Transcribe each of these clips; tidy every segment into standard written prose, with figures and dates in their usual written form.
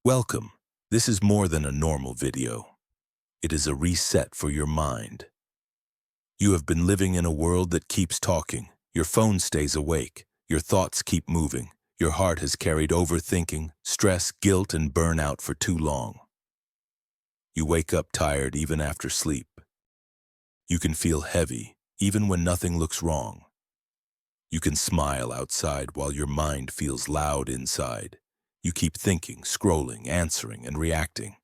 Welcome. This is more than a normal video. It is a reset for your mind. You have been living in a world that keeps talking. Your phone stays awake. Your thoughts keep moving. Your heart has carried overthinking, stress, guilt, and burnout for too long. You wake up tired even after sleep. You can feel heavy even when nothing looks wrong. You can smile outside while your mind feels loud inside. You keep thinking, scrolling, answering, and reacting.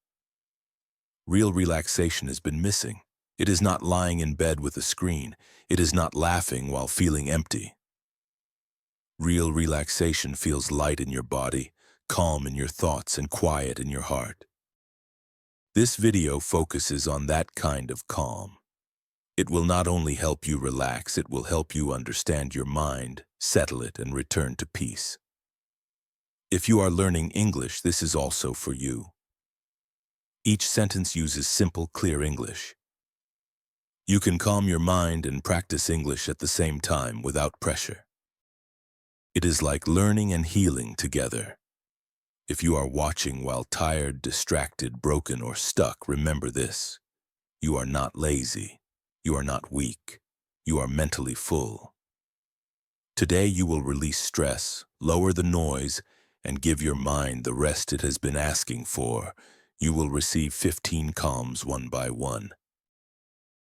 Real relaxation has been missing. It is not lying in bed with a screen. It is not laughing while feeling empty. Real relaxation feels light in your body, calm in your thoughts, and quiet in your heart. This video focuses on that kind of calm. It will not only help you relax, it will help you understand your mind, settle it, and return to peace. If you are learning English, this is also for you. Each sentence uses simple, clear English. You can calm your mind and practice English at the same time without pressure. It is like learning and healing together. If you are watching while tired, distracted, broken, or stuck, remember this. You are not lazy. You are not weak. You are mentally full. Today you will release stress, lower the noise, and give your mind the rest it has been asking for. You will receive 15 calms one by one.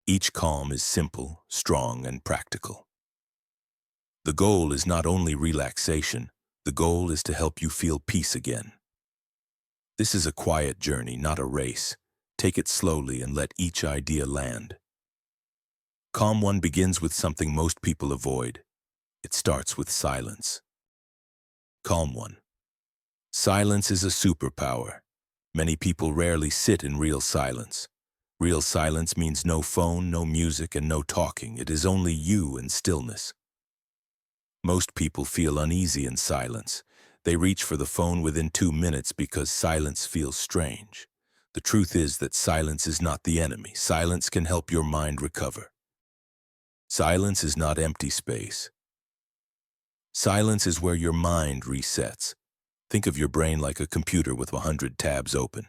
Each calm is simple, strong, and practical. The goal is not only relaxation, the goal is to help you feel peace again. This is a quiet journey, not a race. Take it slowly and let each idea land. Calm 1 begins with something most people avoid. It starts with silence. Calm 1. Silence is a superpower. Many people rarely sit in real silence. Real silence means no phone, no music, and no talking. It is only you and stillness. Most people feel uneasy in silence. They reach for the phone within 2 minutes because silence feels strange. The truth is that silence is not the enemy. Silence can help your mind recover. Silence is not empty space. Silence is where your mind resets. Think of your brain like a computer with 100 tabs open.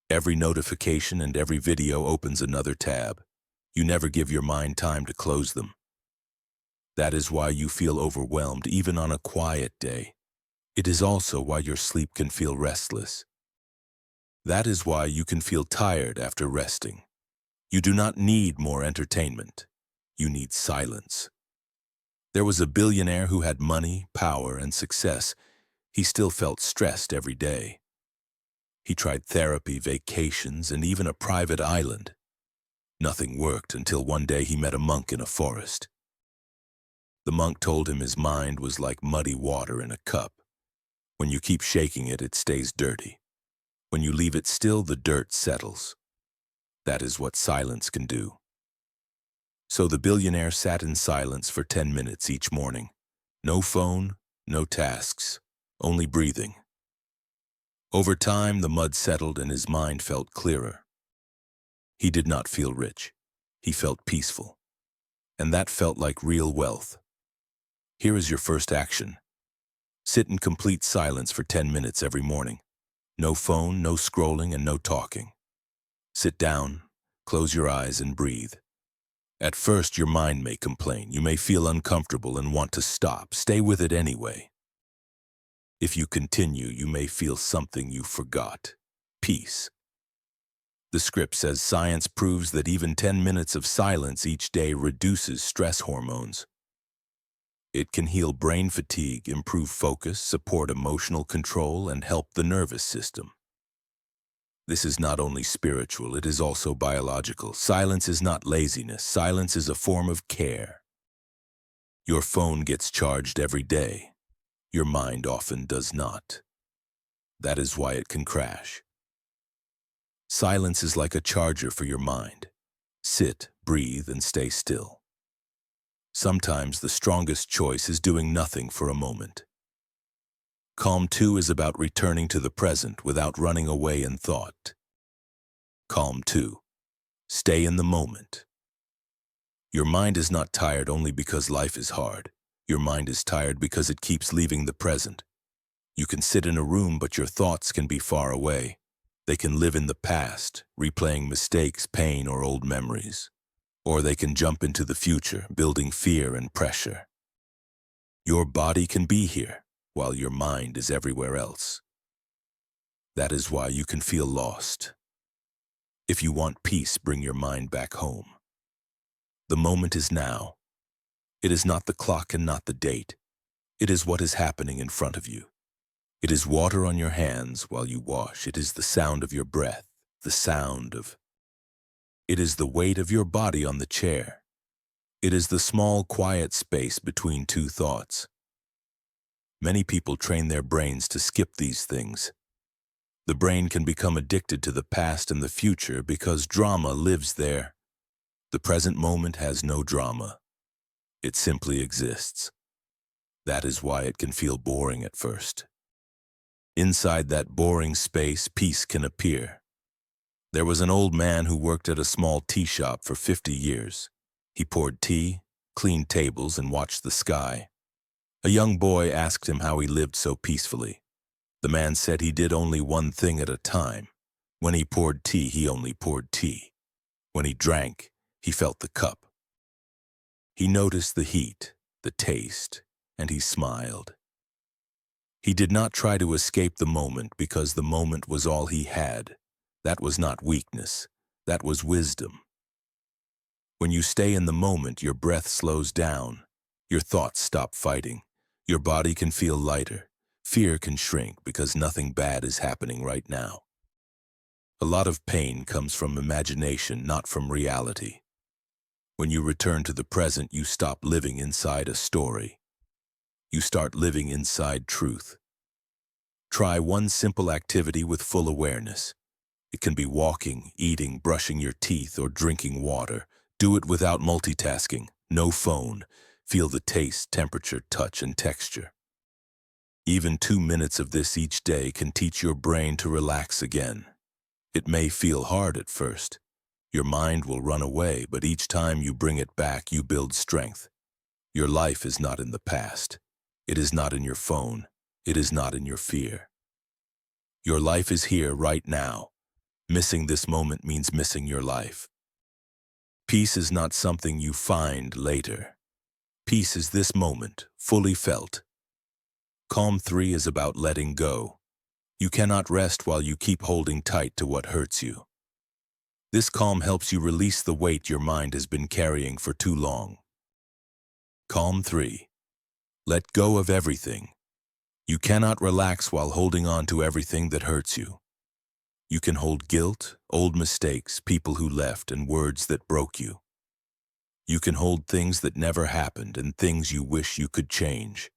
Every notification and every video opens another tab. You never give your mind time to close them. That is why you feel overwhelmed even on a quiet day. It is also why your sleep can feel restless. That is why you can feel tired after resting. You do not need more entertainment. You need silence. There was a billionaire who had money, power, and success. He still felt stressed every day. He tried therapy, vacations, and even a private island. Nothing worked until one day he met a monk in a forest. The monk told him his mind was like muddy water in a cup. When you keep shaking it, it stays dirty. When you leave it still, the dirt settles. That is what silence can do. So the billionaire sat in silence for 10 minutes each morning. No phone, no tasks, only breathing. Over time, the mud settled and his mind felt clearer. He did not feel rich. He felt peaceful. And that felt like real wealth. Here is your first action. Sit in complete silence for 10 minutes every morning. No phone, no scrolling, and no talking. Sit down, close your eyes, and breathe. At first, your mind may complain. You may feel uncomfortable and want to stop. Stay with it anyway. If you continue, you may feel something you forgot. Peace. The script says science proves that even 10 minutes of silence each day reduces stress hormones. It can heal brain fatigue, improve focus, support emotional control, and help the nervous system. This is not only spiritual, it is also biological. Silence is not laziness. Silence is a form of care. Your phone gets charged every day. Your mind often does not. That is why it can crash. Silence is like a charger for your mind. Sit, breathe, and stay still. Sometimes the strongest choice is doing nothing for a moment. Calm 2 is about returning to the present without running away in thought. Calm 2. Stay in the moment. Your mind is not tired only because life is hard. Your mind is tired because it keeps leaving the present. You can sit in a room, but your thoughts can be far away. They can live in the past, replaying mistakes, pain, or old memories. Or they can jump into the future, building fear and pressure. Your body can be here, while your mind is everywhere else. That is why you can feel lost. If you want peace, bring your mind back home. The moment is now. It is not the clock and not the date. It is what is happening in front of you. It is water on your hands while you wash. It is the sound of your breath, the sound of... It is the weight of your body on the chair. It is the small, quiet space between two thoughts. Many people train their brains to skip these things. The brain can become addicted to the past and the future because drama lives there. The present moment has no drama. It simply exists. That is why it can feel boring at first. Inside that boring space, peace can appear. There was an old man who worked at a small tea shop for 50 years. He poured tea, cleaned tables, and watched the sky. A young boy asked him how he lived so peacefully. The man said he did only one thing at a time. When he poured tea, he only poured tea. When he drank, he felt the cup. He noticed the heat, the taste, and he smiled. He did not try to escape the moment because the moment was all he had. That was not weakness. That was wisdom. When you stay in the moment, your breath slows down. Your thoughts stop fighting. Your body can feel lighter. Fear can shrink because nothing bad is happening right now. A lot of pain comes from imagination, not from reality. When you return to the present, you stop living inside a story. You start living inside truth. Try one simple activity with full awareness. It can be walking, eating, brushing your teeth, or drinking water. Do it without multitasking, no phone. Feel the taste, temperature, touch, and texture. Even 2 minutes of this each day can teach your brain to relax again. It may feel hard at first. Your mind will run away, but each time you bring it back, you build strength. Your life is not in the past. It is not in your phone. It is not in your fear. Your life is here right now. Missing this moment means missing your life. Peace is not something you find later. Peace is this moment, fully felt. Calm 3 is about letting go. You cannot rest while you keep holding tight to what hurts you. This calm helps you release the weight your mind has been carrying for too long. Calm 3. Let go of everything. You cannot relax while holding on to everything that hurts you. You can hold guilt, old mistakes, people who left, and words that broke you. You can hold things that never happened and things you wish you could change.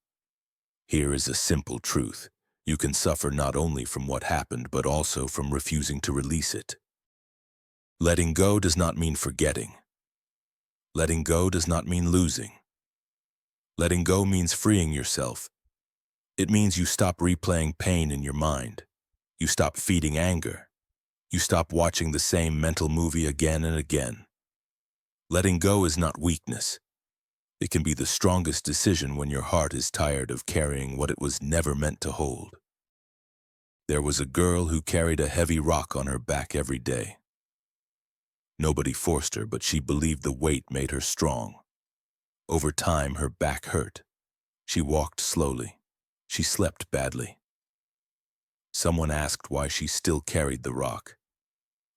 Here is a simple truth. You can suffer not only from what happened, but also from refusing to release it. Letting go does not mean forgetting. Letting go does not mean losing. Letting go means freeing yourself. It means you stop replaying pain in your mind. You stop feeding anger. You stop watching the same mental movie again and again. Letting go is not weakness. It can be the strongest decision when your heart is tired of carrying what it was never meant to hold. There was a girl who carried a heavy rock on her back every day. Nobody forced her, but she believed the weight made her strong. Over time, her back hurt. She walked slowly. She slept badly. Someone asked why she still carried the rock.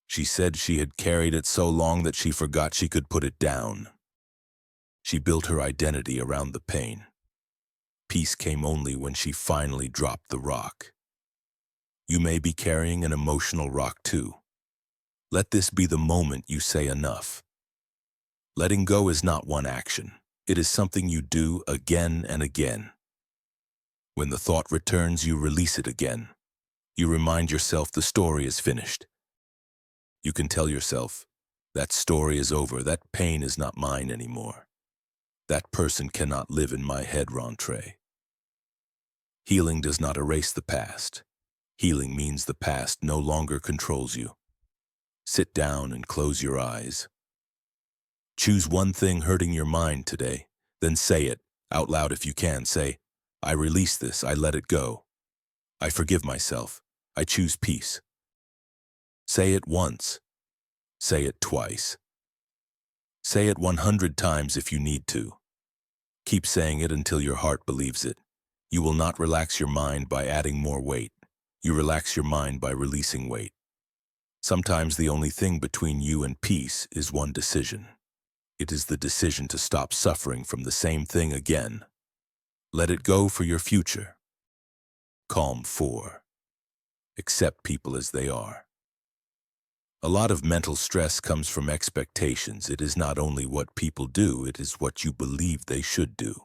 She said she had carried it so long that she forgot she could put it down. She built her identity around the pain. Peace came only when she finally dropped the rock. You may be carrying an emotional rock too. Let this be the moment you say enough. Letting go is not one action. It is something you do again and again. When the thought returns, you release it again. You remind yourself the story is finished. You can tell yourself, that story is over, that pain is not mine anymore. That person cannot live in my head, rentrée. Healing does not erase the past. Healing means the past no longer controls you. Sit down and close your eyes. Choose one thing hurting your mind today, then say it out loud if you can. Say, I release this, I let it go. I forgive myself. I choose peace. Say it once. Say it twice. Say it 100 times if you need to. Keep saying it until your heart believes it. You will not relax your mind by adding more weight. You relax your mind by releasing weight. Sometimes the only thing between you and peace is one decision. It is the decision to stop suffering from the same thing again. Let it go for your future. Calm 4. Accept people as they are. A lot of mental stress comes from expectations. It is not only what people do, it is what you believe they should do.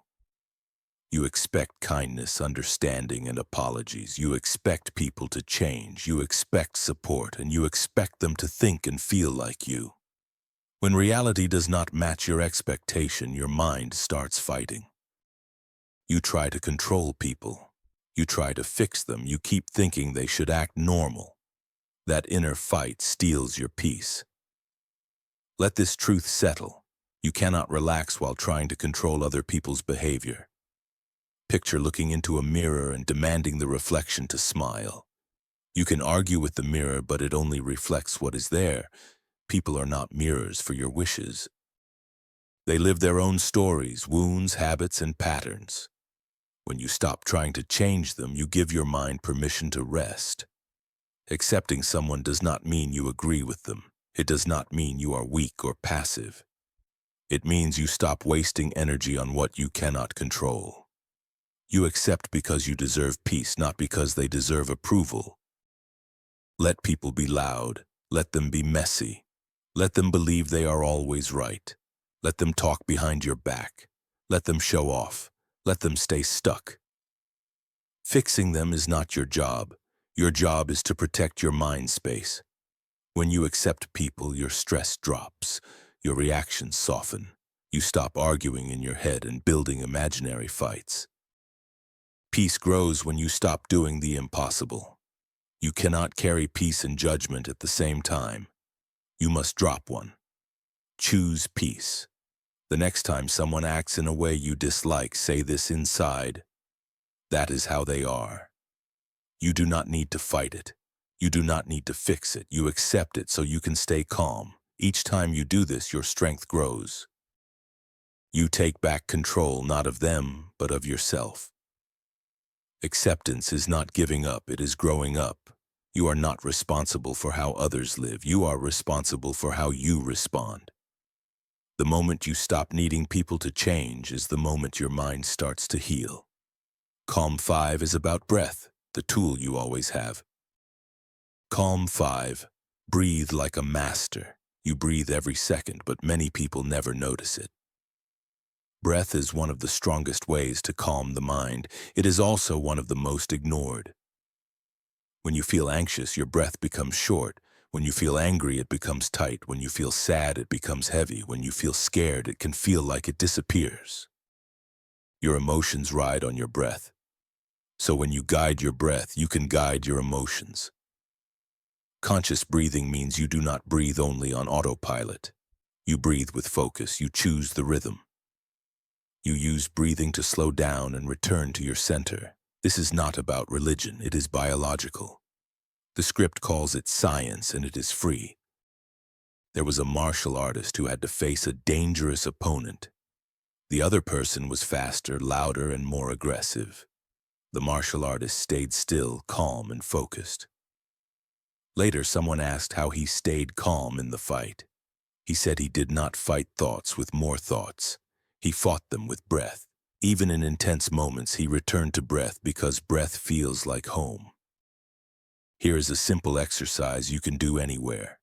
You expect kindness, understanding, and apologies. You expect people to change. You expect support, and you expect them to think and feel like you. When reality does not match your expectation, your mind starts fighting. You try to control people. You try to fix them. You keep thinking they should act normal. That inner fight steals your peace. Let this truth settle. You cannot relax while trying to control other people's behavior. Picture looking into a mirror and demanding the reflection to smile. You can argue with the mirror, but it only reflects what is there. People are not mirrors for your wishes. They live their own stories, wounds, habits, and patterns. When you stop trying to change them, you give your mind permission to rest. Accepting someone does not mean you agree with them. It does not mean you are weak or passive. It means you stop wasting energy on what you cannot control. You accept because you deserve peace, not because they deserve approval. Let people be loud. Let them be messy. Let them believe they are always right. Let them talk behind your back. Let them show off. Let them stay stuck. Fixing them is not your job. Your job is to protect your mind space. When you accept people, your stress drops. Your reactions soften. You stop arguing in your head and building imaginary fights. Peace grows when you stop doing the impossible. You cannot carry peace and judgment at the same time. You must drop one. Choose peace. The next time someone acts in a way you dislike, say this inside: that is how they are. You do not need to fight it. You do not need to fix it. You accept it so you can stay calm. Each time you do this, your strength grows. You take back control, not of them, but of yourself. Acceptance is not giving up, it is growing up. You are not responsible for how others live. You are responsible for how you respond. The moment you stop needing people to change is the moment your mind starts to heal. Calm 5 is about breath, the tool you always have. Calm 5. Breathe like a master. You breathe every second, but many people never notice it. Breath is one of the strongest ways to calm the mind. It is also one of the most ignored. When you feel anxious, your breath becomes short. When you feel angry, it becomes tight. When you feel sad, it becomes heavy. When you feel scared, it can feel like it disappears. Your emotions ride on your breath. So when you guide your breath, you can guide your emotions. Conscious breathing means you do not breathe only on autopilot. You breathe with focus. You choose the rhythm. You use breathing to slow down and return to your center. This is not about religion. It is biological. The script calls it science, and it is free. There was a martial artist who had to face a dangerous opponent. The other person was faster, louder, and more aggressive. The martial artist stayed still, calm, and focused. Later, someone asked how he stayed calm in the fight. He said he did not fight thoughts with more thoughts. He fought them with breath. Even in intense moments, he returned to breath because breath feels like home. Here is a simple exercise you can do anywhere.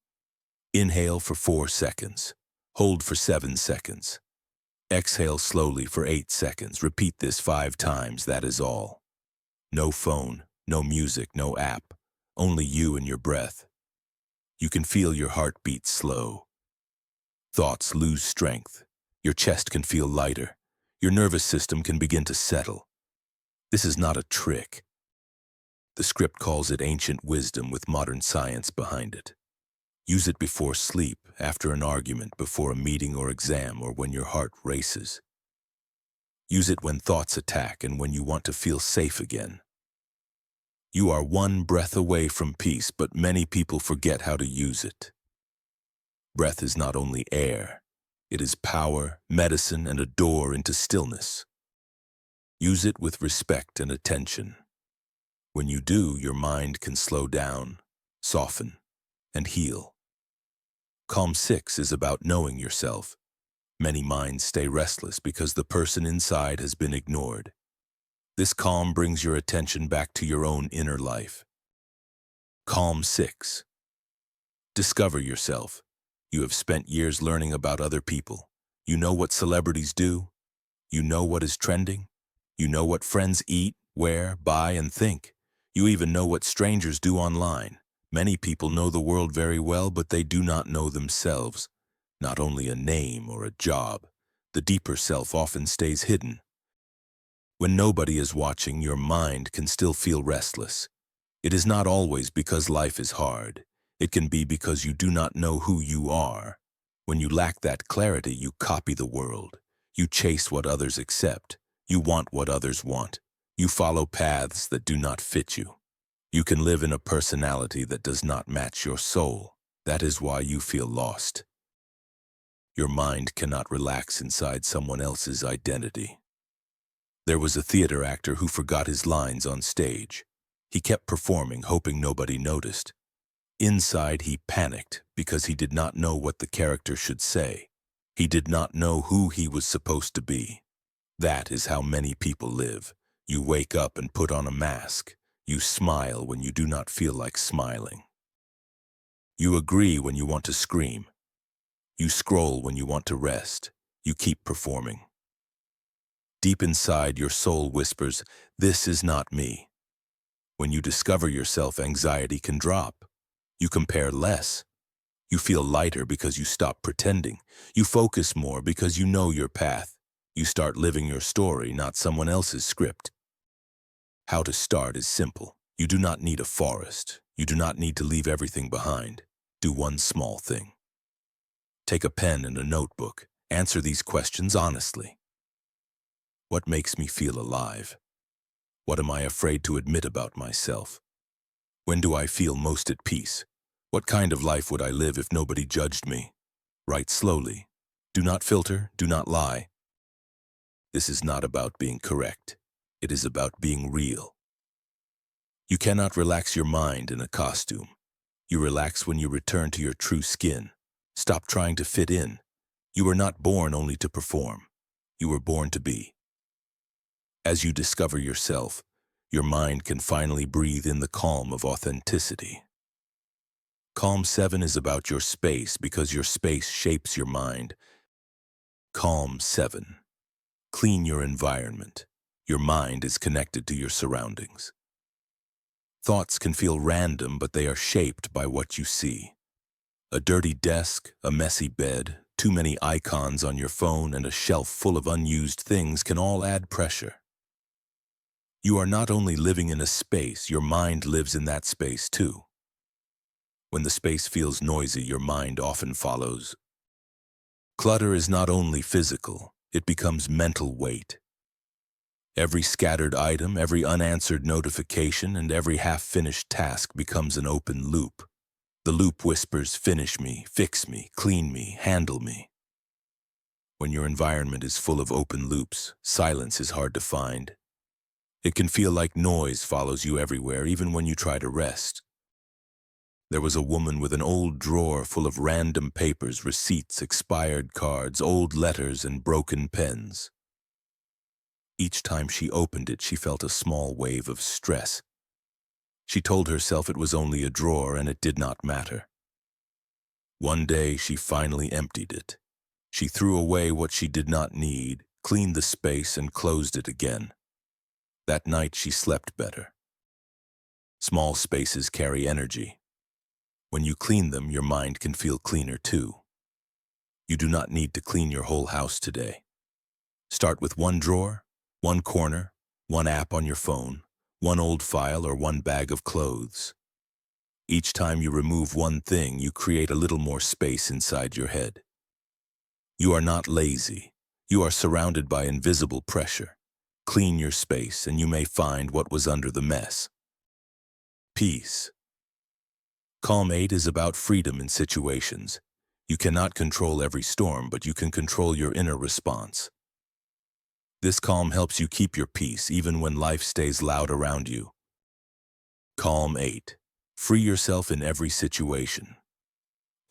Inhale for 4 seconds. Hold for 7 seconds. Exhale slowly for 8 seconds. Repeat this 5 times, that is all. No phone, no music, no app. Only you and your breath. You can feel your heartbeat slow. Thoughts lose strength. Your chest can feel lighter. Your nervous system can begin to settle. This is not a trick. The script calls it ancient wisdom with modern science behind it. Use it before sleep, after an argument, before a meeting or exam, or when your heart races. Use it when thoughts attack and when you want to feel safe again. You are one breath away from peace, but many people forget how to use it. Breath is not only air. It is power, medicine, and a door into stillness. Use it with respect and attention. When you do, your mind can slow down, soften, and heal. Calm 6 is about knowing yourself. Many minds stay restless because the person inside has been ignored. This calm brings your attention back to your own inner life. Calm 6. Discover yourself. You have spent years learning about other people. You know what celebrities do. You know what is trending. You know what friends eat, wear, buy, and think. You even know what strangers do online. Many people know the world very well, but they do not know themselves. Not only a name or a job. The deeper self often stays hidden. When nobody is watching, your mind can still feel restless. It is not always because life is hard. It can be because you do not know who you are. When you lack that clarity, you copy the world. You chase what others accept. You want what others want. You follow paths that do not fit you. You can live in a personality that does not match your soul. That is why you feel lost. Your mind cannot relax inside someone else's identity. There was a theater actor who forgot his lines on stage. He kept performing, hoping nobody noticed. Inside, he panicked because he did not know what the character should say. He did not know who he was supposed to be. That is how many people live. You wake up and put on a mask. You smile when you do not feel like smiling. You agree when you want to scream. You scroll when you want to rest. You keep performing. Deep inside, your soul whispers, "This is not me." When you discover yourself, anxiety can drop. You compare less. You feel lighter because you stop pretending. You focus more because you know your path. You start living your story, not someone else's script. How to start is simple. You do not need a forest. You do not need to leave everything behind. Do one small thing. Take a pen and a notebook. Answer these questions honestly. What makes me feel alive? What am I afraid to admit about myself? When do I feel most at peace? What kind of life would I live if nobody judged me? Write slowly. Do not filter, do not lie. This is not about being correct. It is about being real. You cannot relax your mind in a costume. You relax when you return to your true skin. Stop trying to fit in. You were not born only to perform. You were born to be. As you discover yourself, your mind can finally breathe in the calm of authenticity. Calm 7 is about your space because your space shapes your mind. Calm 7. Clean your environment. Your mind is connected to your surroundings. Thoughts can feel random, but they are shaped by what you see. A dirty desk, a messy bed, too many icons on your phone, and a shelf full of unused things can all add pressure. You are not only living in a space, your mind lives in that space too. When the space feels noisy, your mind often follows. Clutter is not only physical, it becomes mental weight. Every scattered item, every unanswered notification, and every half-finished task becomes an open loop. The loop whispers, "Finish me, fix me, clean me, handle me." When your environment is full of open loops, silence is hard to find. It can feel like noise follows you everywhere, even when you try to rest. There was a woman with an old drawer full of random papers, receipts, expired cards, old letters, and broken pens. Each time she opened it, she felt a small wave of stress. She told herself it was only a drawer and it did not matter. One day, she finally emptied it. She threw away what she did not need, cleaned the space, and closed it again. That night, she slept better. Small spaces carry energy. When you clean them, your mind can feel cleaner too. You do not need to clean your whole house today. Start with one drawer, one corner, one app on your phone, one old file, or one bag of clothes. Each time you remove one thing, you create a little more space inside your head. You are not lazy. You are surrounded by invisible pressure. Clean your space, and you may find what was under the mess. peace. Calm 8 is about freedom in situations. You cannot control every storm, but you can control your inner response. This calm helps you keep your peace even when life stays loud around you. Calm 8. Free yourself in every situation.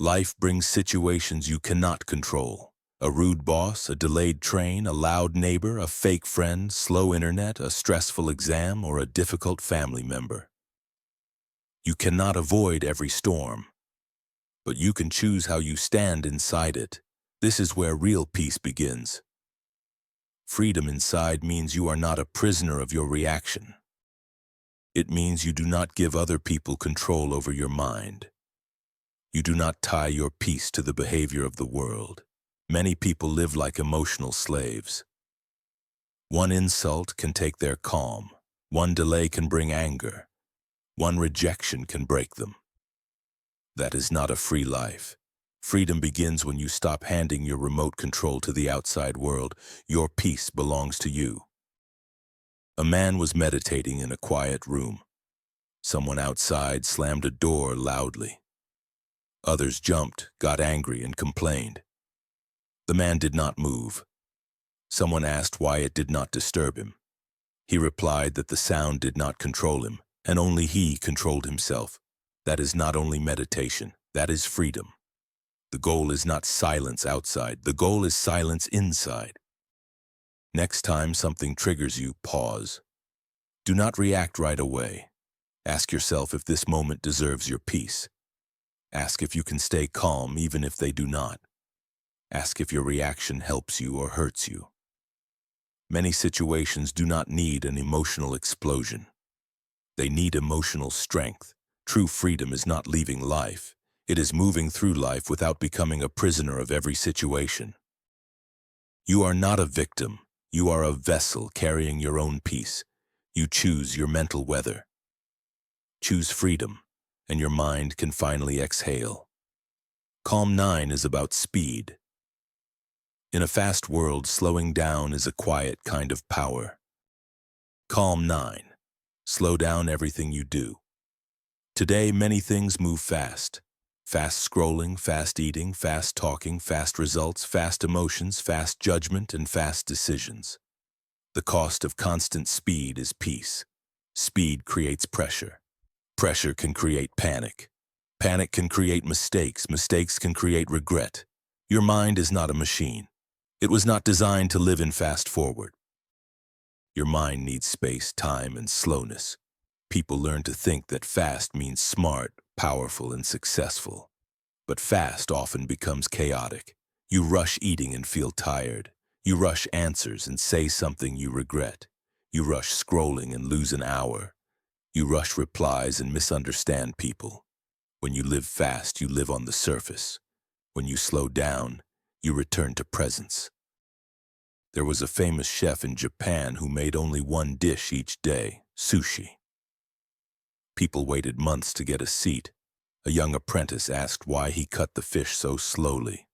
Life brings situations you cannot control. A rude boss, a delayed train, a loud neighbor, a fake friend, slow internet, a stressful exam, or a difficult family member. You cannot avoid every storm, but you can choose how you stand inside it. This is where real peace begins. Freedom inside means you are not a prisoner of your reaction. It means you do not give other people control over your mind. You do not tie your peace to the behavior of the world. Many people live like emotional slaves. One insult can take their calm. One delay can bring anger. One rejection can break them. That is not a free life. Freedom begins when you stop handing your remote control to the outside world. Your peace belongs to you. A man was meditating in a quiet room. Someone outside slammed a door loudly. Others jumped, got angry, and complained. The man did not move. Someone asked why it did not disturb him. He replied that the sound did not control him, and only he controlled himself. That is not only meditation, that is freedom. The goal is not silence outside, the goal is silence inside. Next time something triggers you, pause. Do not react right away. Ask yourself if this moment deserves your peace. Ask if you can stay calm even if they do not. Ask if your reaction helps you or hurts you. Many situations do not need an emotional explosion. They need emotional strength. True freedom is not leaving life. It is moving through life without becoming a prisoner of every situation. You are not a victim. You are a vessel carrying your own peace. You choose your mental weather. Choose freedom, and your mind can finally exhale. Calm 9 is about speed. In a fast world, slowing down is a quiet kind of power. Calm 9. Slow down everything you do. Today, many things move fast. Fast scrolling, fast eating, fast talking, fast results, fast emotions, fast judgment, and fast decisions. The cost of constant speed is peace. Speed creates pressure. Pressure can create panic. Panic can create mistakes. Mistakes can create regret. Your mind is not a machine. It was not designed to live in fast forward. Your mind needs space, time, and slowness. People learn to think that fast means smart, powerful, and successful. But fast often becomes chaotic. You rush eating and feel tired. You rush answers and say something you regret. You rush scrolling and lose an hour. You rush replies and misunderstand people. When you live fast, you live on the surface. When you slow down, you return to presence. There was a famous chef in Japan who made only one dish each day, sushi. People waited months to get a seat. A young apprentice asked why he cut the fish so slowly.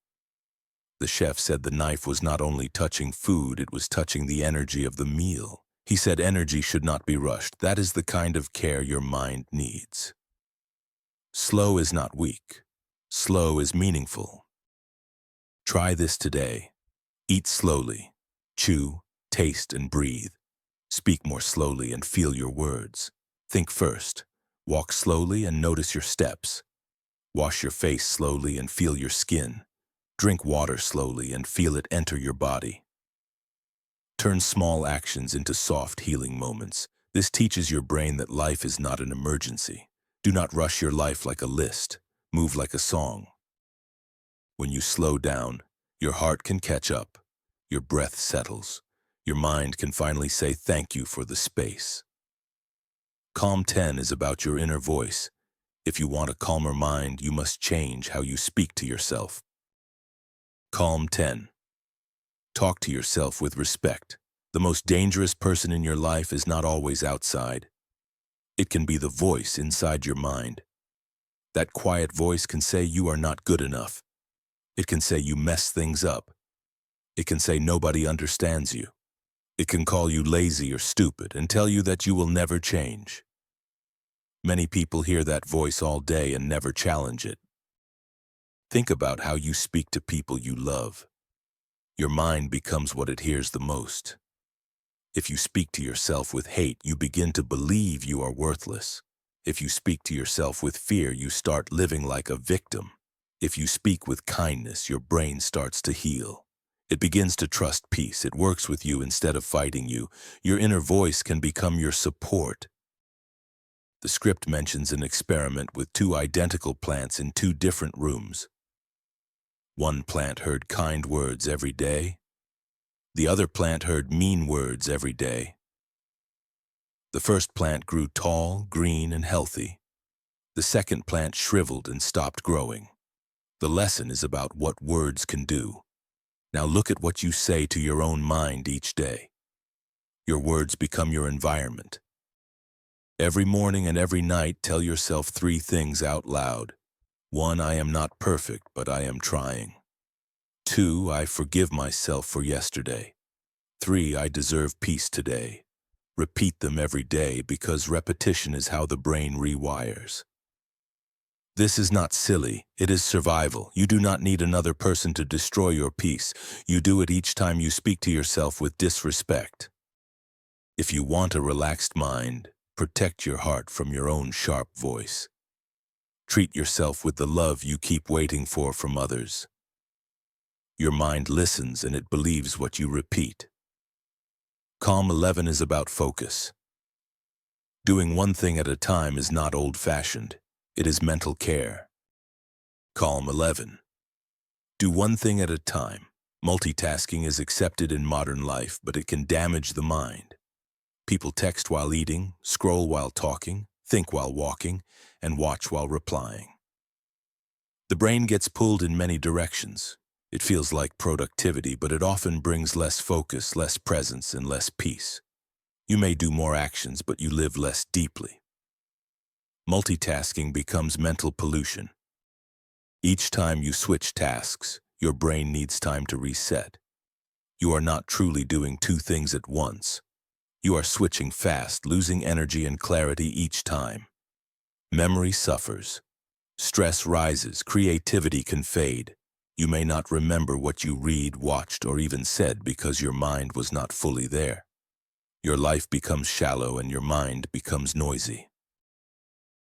The chef said the knife was not only touching food, it was touching the energy of the meal. He said energy should not be rushed. That is the kind of care your mind needs. Slow is not weak. Slow is meaningful. Try this today. Eat slowly. Chew, taste, and breathe. Speak more slowly and feel your words. Think first. Walk slowly and notice your steps. Wash your face slowly and feel your skin. Drink water slowly and feel it enter your body. Turn small actions into soft healing moments. This teaches your brain that life is not an emergency. Do not rush your life like a list. Move like a song. When you slow down, your heart can catch up. Your breath settles. Your mind can finally say thank you for the space. Calm 10 is about your inner voice. If you want a calmer mind, you must change how you speak to yourself. Calm 10. Talk to yourself with respect. The most dangerous person in your life is not always outside. It can be the voice inside your mind. That quiet voice can say you are not good enough. It can say you mess things up. It can say nobody understands you. It can call you lazy or stupid and tell you that you will never change. Many people hear that voice all day and never challenge it. Think about how you speak to people you love. Your mind becomes what it hears the most. If you speak to yourself with hate, you begin to believe you are worthless. If you speak to yourself with fear, you start living like a victim. If you speak with kindness, your brain starts to heal. It begins to trust peace. It works with you instead of fighting you. Your inner voice can become your support. The script mentions an experiment with two identical plants in two different rooms. One plant heard kind words every day. The other plant heard mean words every day. The first plant grew tall, green, and healthy. The second plant shriveled and stopped growing. The lesson is about what words can do. Now look at what you say to your own mind each day. Your words become your environment. Every morning and every night, tell yourself 3 things out loud. 1, I am not perfect, but I am trying. 2, I forgive myself for yesterday. 3, I deserve peace today. Repeat them every day because repetition is how the brain rewires. This is not silly, it is survival. You do not need another person to destroy your peace. You do it each time you speak to yourself with disrespect. If you want a relaxed mind, protect your heart from your own sharp voice. Treat yourself with the love you keep waiting for from others. Your mind listens and it believes what you repeat. Calm 11 is about focus. Doing one thing at a time is not old-fashioned. It is mental care. Calm 11. Do one thing at a time. Multitasking is accepted in modern life, but it can damage the mind. People text while eating, scroll while talking, think while walking, and watch while replying. The brain gets pulled in many directions. It feels like productivity, but it often brings less focus, less presence, and less peace. You may do more actions, but you live less deeply. Multitasking becomes mental pollution. Each time you switch tasks, your brain needs time to reset. You are not truly doing 2 things at once. You are switching fast, losing energy and clarity each time. Memory suffers. Stress rises, creativity can fade. You may not remember what you read, watched, or even said because your mind was not fully there. Your life becomes shallow and your mind becomes noisy.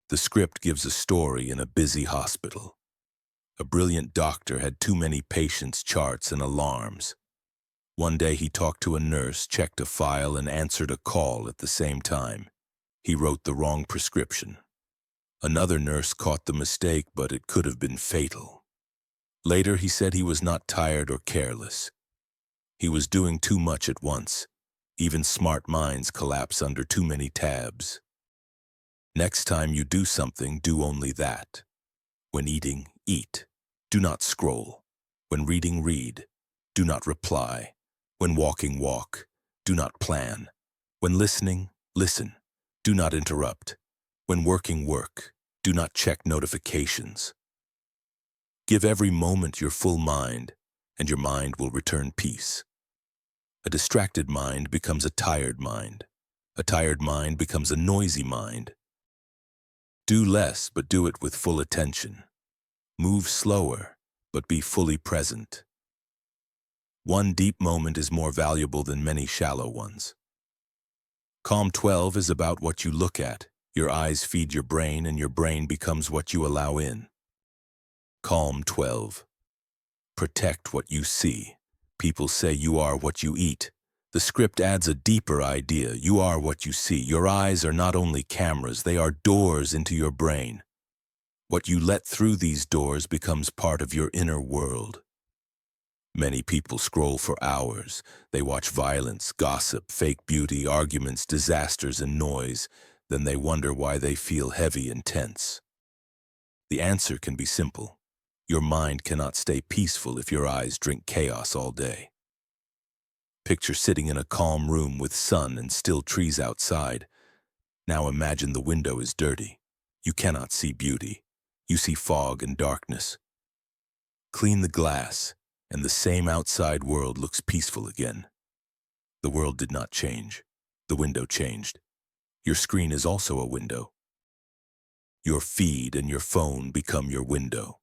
The script gives a story in a busy hospital. A brilliant doctor had too many patients, charts, and alarms. One day he talked to a nurse, checked a file, and answered a call at the same time. He wrote the wrong prescription. Another nurse caught the mistake, but it could have been fatal. Later he said he was not tired or careless. He was doing too much at once. Even smart minds collapse under too many tabs. Next time you do something, do only that. When eating, eat. Do not scroll. When reading, read. Do not reply. When walking, walk. Do not plan. When listening, listen. Do not interrupt. When working, work. Do not check notifications. Give every moment your full mind, and your mind will return peace. A distracted mind becomes a tired mind. A tired mind becomes a noisy mind. Do less, but do it with full attention. Move slower, but be fully present. One deep moment is more valuable than many shallow ones. Calm 12 is about what you look at. Your eyes feed your brain, and your brain becomes what you allow in. Calm 12. Protect what you see. People say you are what you eat. The script adds a deeper idea. You are what you see. Your eyes are not only cameras, they are doors into your brain. What you let through these doors becomes part of your inner world. Many people scroll for hours. They watch violence, gossip, fake beauty, arguments, disasters, and noise. Then they wonder why they feel heavy and tense. The answer can be simple. Your mind cannot stay peaceful if your eyes drink chaos all day. Picture sitting in a calm room with sun and still trees outside. Now imagine the window is dirty. You cannot see beauty. You see fog and darkness. Clean the glass, and the same outside world looks peaceful again. The world did not change. The window changed. Your screen is also a window. Your feed and your phone become your window.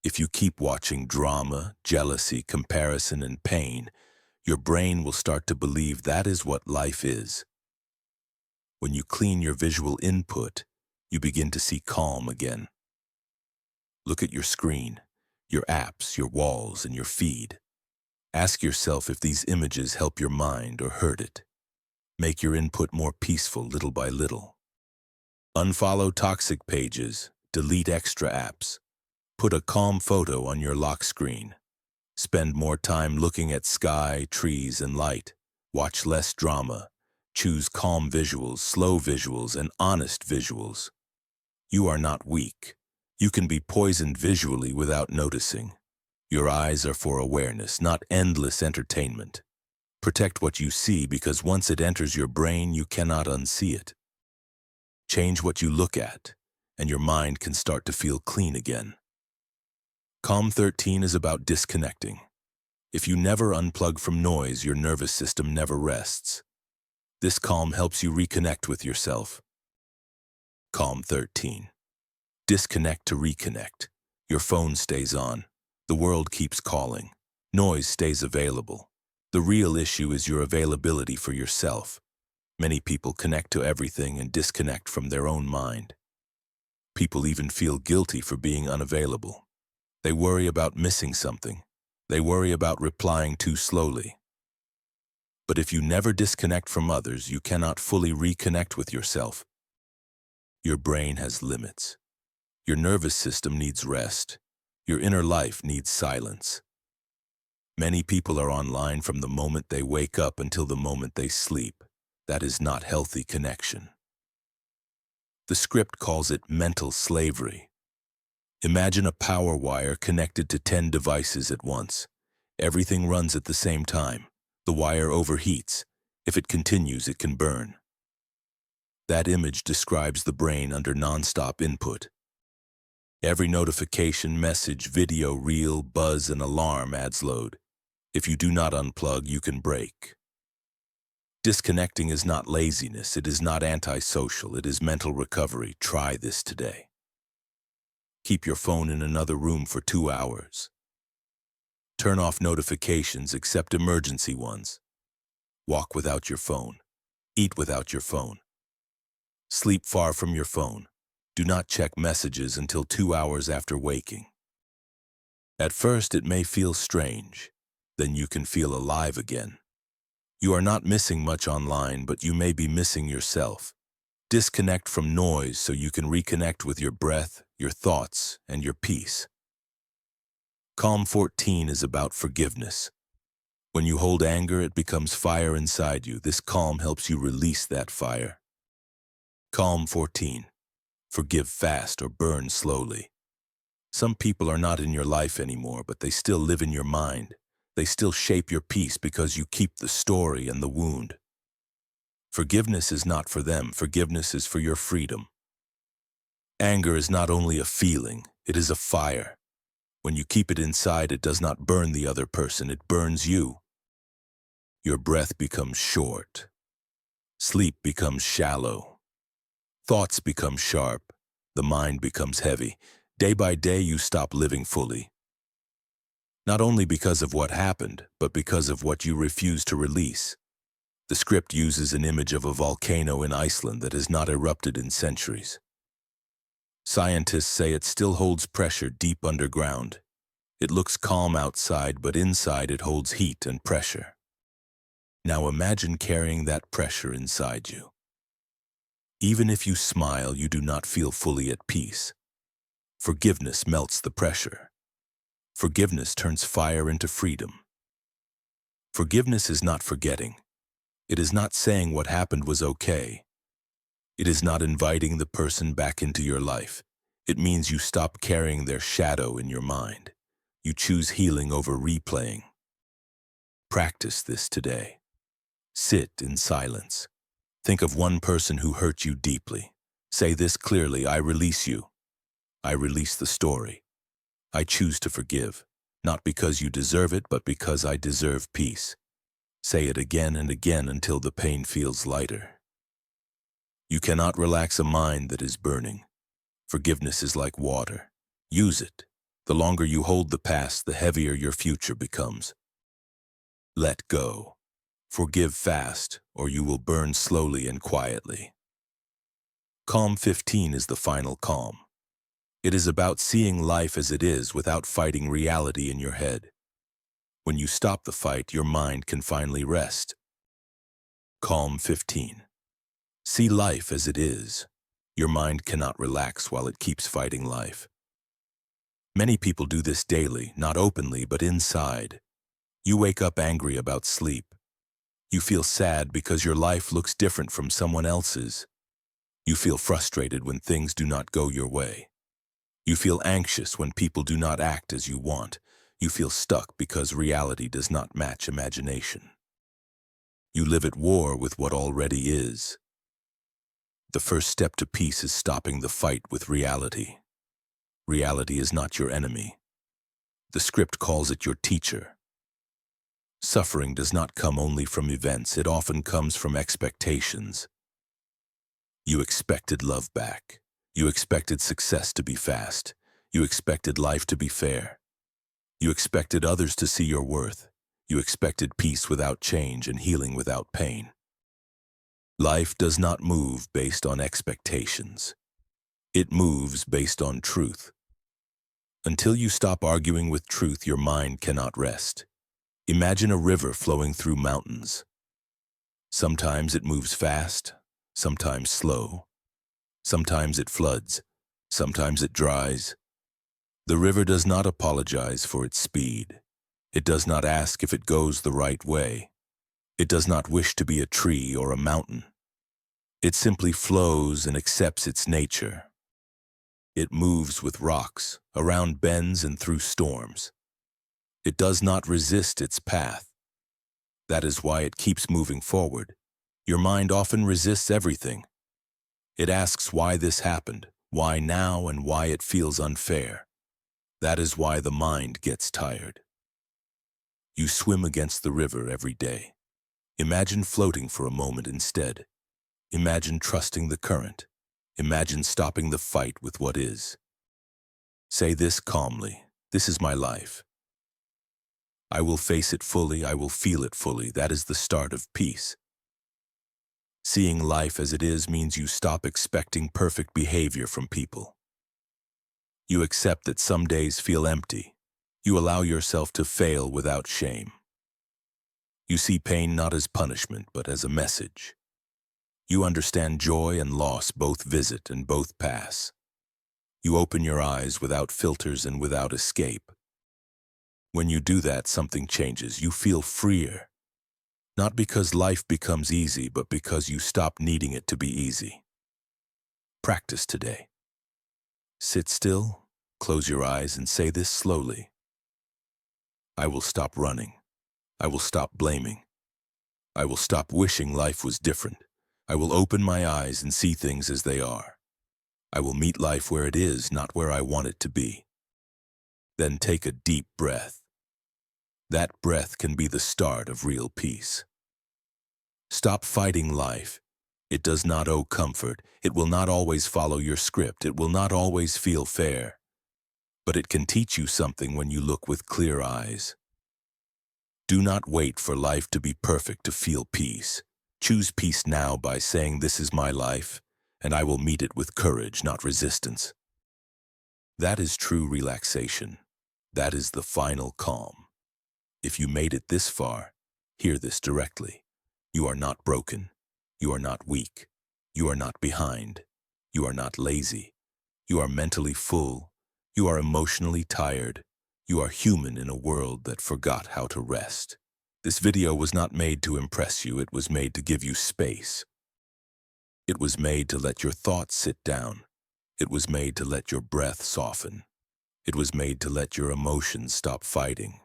If you keep watching drama, jealousy, comparison, and pain, your brain will start to believe that is what life is. When you clean your visual input, you begin to see calm again. Look at your screen, your apps, your walls, and your feed. Ask yourself if these images help your mind or hurt it. Make your input more peaceful little by little. Unfollow toxic pages, delete extra apps. Put a calm photo on your lock screen. Spend more time looking at sky, trees, and light. Watch less drama. Choose calm visuals, slow visuals, and honest visuals. You are not weak. You can be poisoned visually without noticing. Your eyes are for awareness, not endless entertainment. Protect what you see because once it enters your brain, you cannot unsee it. Change what you look at, and your mind can start to feel clean again. Calm 13 is about disconnecting. If you never unplug from noise, your nervous system never rests. This calm helps you reconnect with yourself. Calm 13. Disconnect to reconnect. Your phone stays on. The world keeps calling. Noise stays available. The real issue is your availability for yourself. Many people connect to everything and disconnect from their own mind. People even feel guilty for being unavailable. They worry about missing something. They worry about replying too slowly. But if you never disconnect from others, you cannot fully reconnect with yourself. Your brain has limits. Your nervous system needs rest. Your inner life needs silence. Many people are online from the moment they wake up until the moment they sleep. That is not healthy connection. The script calls it mental slavery. Imagine a power wire connected to 10 devices at once. Everything runs at the same time. The wire overheats. If it continues, it can burn. That image describes the brain under non-stop input. Every notification, message, video, reel, buzz, and alarm adds load. If you do not unplug, you can break. Disconnecting is not laziness. It is not antisocial. It is mental recovery. Try this today. Keep your phone in another room for 2 hours. Turn off notifications except emergency ones. Walk without your phone. Eat without your phone. Sleep far from your phone. Do not check messages until 2 hours after waking. At first, it may feel strange. Then you can feel alive again. You are not missing much online, but you may be missing yourself. Disconnect from noise so you can reconnect with your breath, your thoughts, and your peace. Calm 14 is about forgiveness. When you hold anger, it becomes fire inside you. This calm helps you release that fire. Calm 14. Forgive fast or burn slowly. Some people are not in your life anymore, but they still live in your mind. They still shape your peace because you keep the story and the wound. Forgiveness is not for them. Forgiveness is for your freedom. Anger is not only a feeling, it is a fire. When you keep it inside, it does not burn the other person, it burns you. Your breath becomes short. Sleep becomes shallow. Thoughts become sharp. The mind becomes heavy. Day by day, you stop living fully. Not only because of what happened, but because of what you refuse to release. The script uses an image of a volcano in Iceland that has not erupted in centuries. Scientists say it still holds pressure deep underground. It looks calm outside, but inside it holds heat and pressure. Now imagine carrying that pressure inside you. Even if you smile, you do not feel fully at peace. Forgiveness melts the pressure. Forgiveness turns fire into freedom. Forgiveness is not forgetting. It is not saying what happened was okay. It is not inviting the person back into your life. It means you stop carrying their shadow in your mind. You choose healing over replaying. Practice this today. Sit in silence. Think of one person who hurt you deeply. Say this clearly: I release you. I release the story. I choose to forgive, not because you deserve it, but because I deserve peace. Say it again and again until the pain feels lighter. You cannot relax a mind that is burning. Forgiveness is like water. Use it. The longer you hold the past, the heavier your future becomes. Let go. Forgive fast, or you will burn slowly and quietly. Calm 15 is the final calm. It is about seeing life as it is without fighting reality in your head. When you stop the fight, your mind can finally rest. Calm 15. See life as it is. Your mind cannot relax while it keeps fighting life. Many people do this daily, not openly, but inside. You wake up angry about sleep. You feel sad because your life looks different from someone else's. You feel frustrated when things do not go your way. You feel anxious when people do not act as you want. You feel stuck because reality does not match imagination. You live at war with what already is. The first step to peace is stopping the fight with reality. Reality is not your enemy. The script calls it your teacher. Suffering does not come only from events, it often comes from expectations. You expected love back. You expected success to be fast. You expected life to be fair. You expected others to see your worth. You expected peace without change and healing without pain. Life does not move based on expectations. It moves based on truth. Until you stop arguing with truth, your mind cannot rest. Imagine a river flowing through mountains. Sometimes it moves fast, sometimes slow. Sometimes it floods, sometimes it dries. The river does not apologize for its speed. It does not ask if it goes the right way. It does not wish to be a tree or a mountain. It simply flows and accepts its nature. It moves with rocks, around bends and through storms. It does not resist its path. That is why it keeps moving forward. Your mind often resists everything. It asks why this happened, why now, and why it feels unfair. That is why the mind gets tired. You swim against the river every day. Imagine floating for a moment instead. Imagine trusting the current. Imagine stopping the fight with what is. Say this calmly: this is my life. I will face it fully, I will feel it fully. That is the start of peace. Seeing life as it is means you stop expecting perfect behavior from people. You accept that some days feel empty. You allow yourself to fail without shame. You see pain not as punishment, but as a message. You understand joy and loss both visit and both pass. You open your eyes without filters and without escape. When you do that, something changes. You feel freer. Not because life becomes easy, but because you stop needing it to be easy. Practice today. Sit still, close your eyes, and say this slowly. I will stop running. I will stop blaming. I will stop wishing life was different. I will open my eyes and see things as they are. I will meet life where it is, not where I want it to be. Then take a deep breath. That breath can be the start of real peace. Stop fighting life. It does not owe comfort. It will not always follow your script. It will not always feel fair. But it can teach you something when you look with clear eyes. Do not wait for life to be perfect to feel peace. Choose peace now by saying, this is my life, and I will meet it with courage, not resistance. That is true relaxation. That is the final calm. If you made it this far, hear this directly. You are not broken. You are not weak. You are not behind. You are not lazy. You are mentally full. You are emotionally tired. You are human in a world that forgot how to rest. This video was not made to impress you. It was made to give you space. It was made to let your thoughts sit down. It was made to let your breath soften. It was made to let your emotions stop fighting.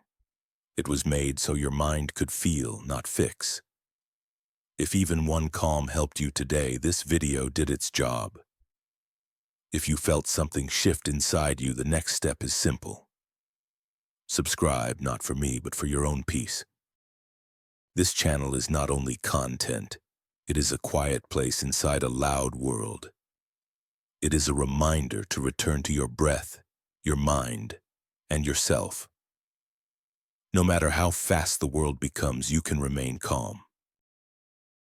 It was made so your mind could feel, not fix. If even one calm helped you today, this video did its job. If you felt something shift inside you, the next step is simple. Subscribe, not for me, but for your own peace. This channel is not only content, it is a quiet place inside a loud world. It is a reminder to return to your breath, your mind, and yourself. No matter how fast the world becomes, you can remain calm.